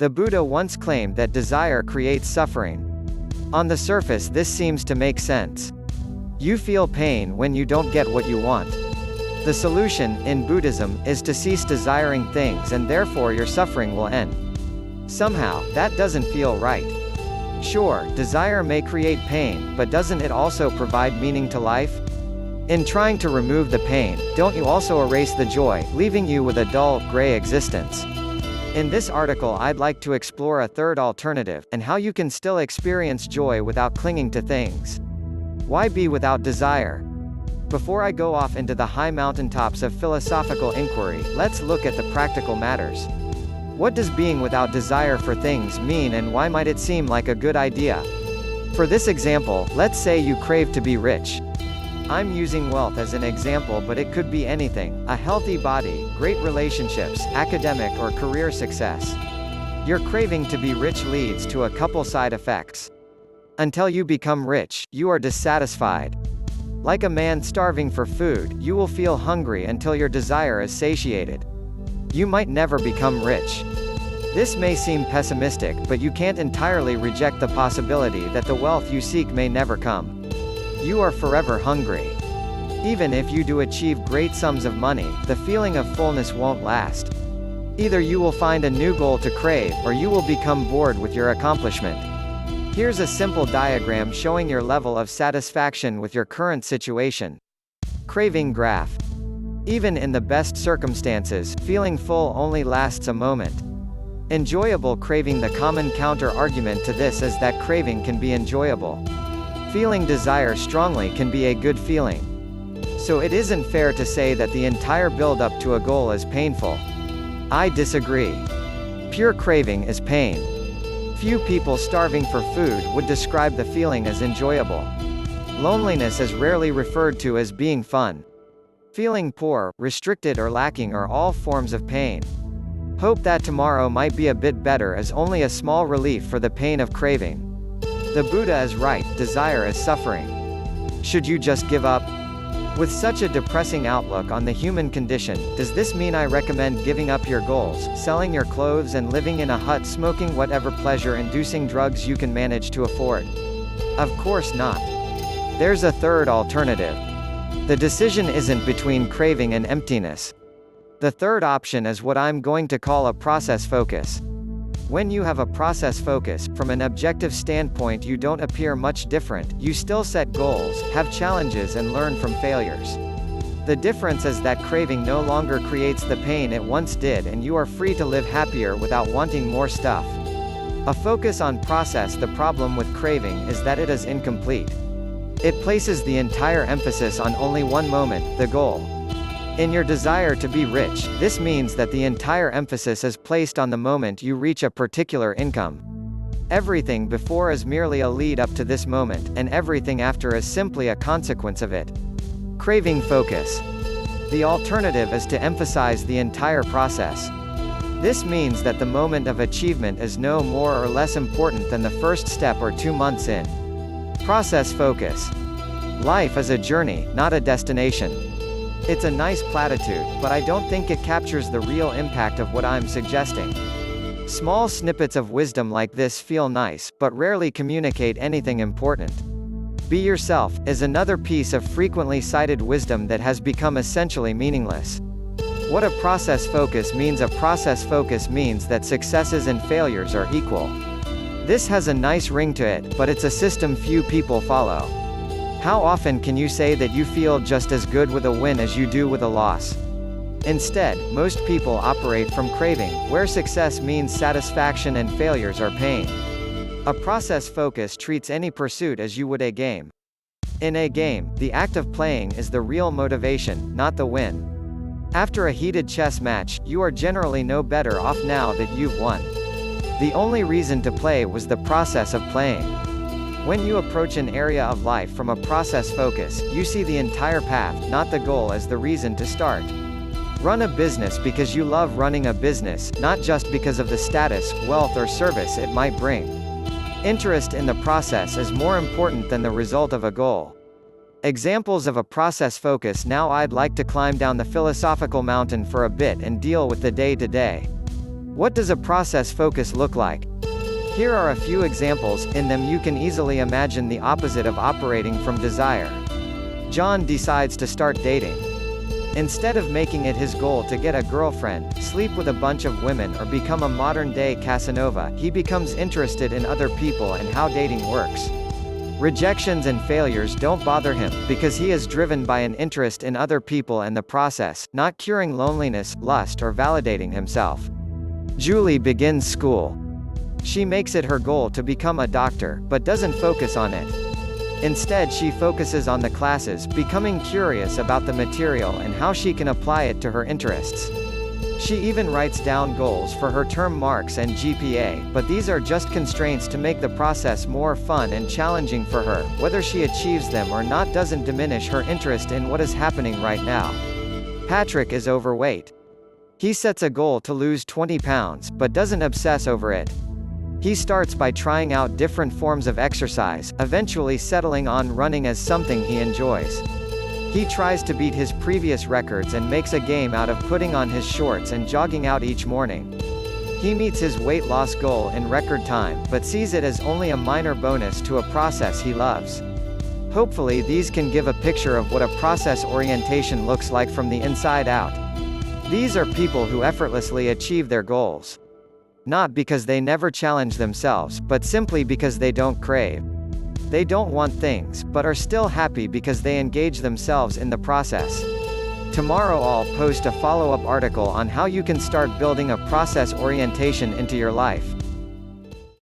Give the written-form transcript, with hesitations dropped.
The Buddha once claimed that desire creates suffering. On the surface, this seems to make sense. You feel pain when you don't get what you want. The solution, in Buddhism, is to cease desiring things and therefore your suffering will end. Somehow, that doesn't feel right. Sure, desire may create pain, but doesn't it also provide meaning to life? In trying to remove the pain, don't you also erase the joy, leaving you with a dull, gray existence? In this article I'd like to explore a third alternative, and how you can still experience joy without clinging to things. Why be without desire? Before I go off into the high mountaintops of philosophical inquiry, let's look at the practical matters. What does being without desire for things mean, and why might it seem like a good idea? For this example, let's say you crave to be rich. I'm using wealth as an example, but it could be anything: a healthy body, great relationships, academic or career success. Your craving to be rich leads to a couple side effects. Until you become rich, you are dissatisfied. Like a man starving for food, you will feel hungry until your desire is satiated. You might never become rich. This may seem pessimistic, but you can't entirely reject the possibility that the wealth you seek may never come. You are forever hungry. Even if you do achieve great sums of money, the feeling of fullness won't last. Either you will find a new goal to crave, or you will become bored with your accomplishment. Here's a simple diagram showing your level of satisfaction with your current situation. Craving graph. Even in the best circumstances, feeling full only lasts a moment. Enjoyable craving. The common counter-argument to this is that craving can be enjoyable. Feeling desire strongly can be a good feeling. So it isn't fair to say that the entire build-up to a goal is painful. I disagree. Pure craving is pain. Few people starving for food would describe the feeling as enjoyable. Loneliness is rarely referred to as being fun. Feeling poor, restricted or lacking are all forms of pain. Hope that tomorrow might be a bit better is only a small relief for the pain of craving. The Buddha is right, desire is suffering. Should you just give up? With such a depressing outlook on the human condition, does this mean I recommend giving up your goals, selling your clothes and living in a hut smoking whatever pleasure-inducing drugs you can manage to afford? Of course not. There's a third alternative. The decision isn't between craving and emptiness. The third option is what I'm going to call a process focus. When you have a process focus, from an objective standpoint you don't appear much different. You still set goals, have challenges and learn from failures. The difference is that craving no longer creates the pain it once did, and you are free to live happier without wanting more stuff. A focus on process. The problem with craving is that it is incomplete. It places the entire emphasis on only one moment, the goal. In your desire to be rich, this means that the entire emphasis is placed on the moment you reach a particular income. Everything before is merely a lead up to this moment, and everything after is simply a consequence of it. Craving focus. The alternative is to emphasize the entire process. This means that the moment of achievement is no more or less important than the first step or 2 months in. Process focus. Life is a journey, not a destination. It's a nice platitude, but I don't think it captures the real impact of what I'm suggesting. Small snippets of wisdom like this feel nice, but rarely communicate anything important. Be yourself is another piece of frequently cited wisdom that has become essentially meaningless. What a process focus means. A process focus means that successes and failures are equal. This has a nice ring to it, but it's a system few people follow. How often can you say that you feel just as good with a win as you do with a loss? Instead, most people operate from craving, where success means satisfaction and failures are pain. A process focus treats any pursuit as you would a game. In a game, the act of playing is the real motivation, not the win. After a heated chess match, you are generally no better off now that you've won. The only reason to play was the process of playing. When you approach an area of life from a process focus, you see the entire path, not the goal as the reason to start. Run a business because you love running a business, not just because of the status, wealth or service it might bring. Interest in the process is more important than the result of a goal. Examples of a process focus. Now I'd like to climb down the philosophical mountain for a bit and deal with the day-to-day. What does a process focus look like? Here are a few examples. In them you can easily imagine the opposite of operating from desire. John decides to start dating. Instead of making it his goal to get a girlfriend, sleep with a bunch of women or become a modern-day Casanova, he becomes interested in other people and how dating works. Rejections and failures don't bother him, because he is driven by an interest in other people and the process, not curing loneliness, lust or validating himself. Julie begins school. She makes it her goal to become a doctor, but doesn't focus on it. Instead she focuses on the classes, becoming curious about the material and how she can apply it to her interests. She even writes down goals for her term marks and GPA, but these are just constraints to make the process more fun and challenging for her. Whether she achieves them or not doesn't diminish her interest in what is happening right now. Patrick is overweight. He sets a goal to lose 20 pounds, but doesn't obsess over it. He starts by trying out different forms of exercise, eventually settling on running as something he enjoys. He tries to beat his previous records and makes a game out of putting on his shorts and jogging out each morning. He meets his weight loss goal in record time, but sees it as only a minor bonus to a process he loves. Hopefully these can give a picture of what a process orientation looks like from the inside out. These are people who effortlessly achieve their goals. Not because they never challenge themselves, but simply because they don't crave. They don't want things, but are still happy because they engage themselves in the process. Tomorrow I'll post a follow-up article on how you can start building a process orientation into your life.